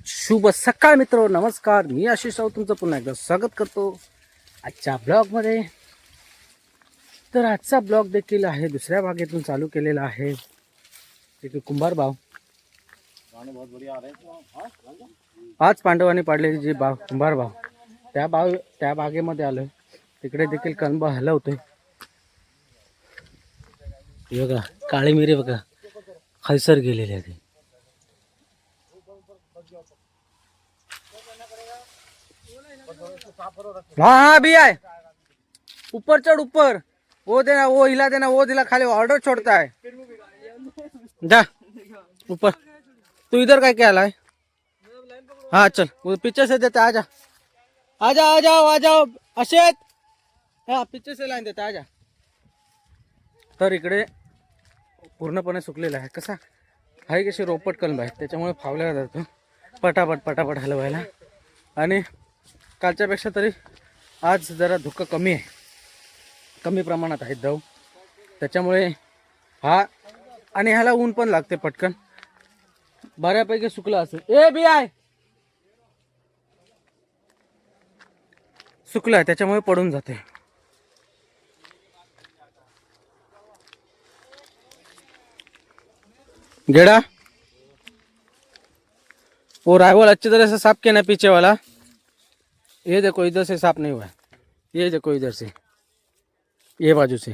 शुभ सकाळ मित्र, नमस्कार. मी आशिष राव तुमचं पुन्हा एकदा स्वागत करतो आजच्या ब्लॉगमध्ये. तर आजचा ब्लॉग देखील आहे दुसऱ्या बागेतून चालू केलेला आहे. एक कुंभार भाव पाच पांडवांनी पाडलेली जी बाग कुंभार भाव त्या बागेमध्ये आलोय. तिकडे देखील कणबा हलवतोय. बघा काळी मिरी बघा खैसर गेलेली आहे. हाँ भी आए ऊपर चढ़ ऊपर वो देना वो हिला देना वो दिला खाली ऑर्डर छोड़ता है. जा ऊपर. तू इधर काय क्या है? हाँ चल वो पीछे से देता. आजा आजा आ जाओ आ जाओ अशेत. हाँ पीछे से लाइन देता. आजा. तर इकडे पूर्णपणे सुकलेला आहे. कसा हाय कशी रोपट कलम आहे त्याच्यामुळे फावल्या जातो पटापट पटापट हलवायला. आणि कालच्यापेक्षा तरी आज जरा धुकं कमी आहे, कमी प्रमाणात आहे दव. त्याच्यामुळे हा आणि ह्याला ऊन पण लागते पटकन. बऱ्यापैकी सुकला असेल. ए बी आय सुकला आहे त्याच्यामुळे पडून जाते. गेड़ा वो राइवल अच्छी तरह से साफ किया ना पीछे वाला. ये देखो इधर से साफ नहीं हुआ है. ये देखो इधर से ये बाजू से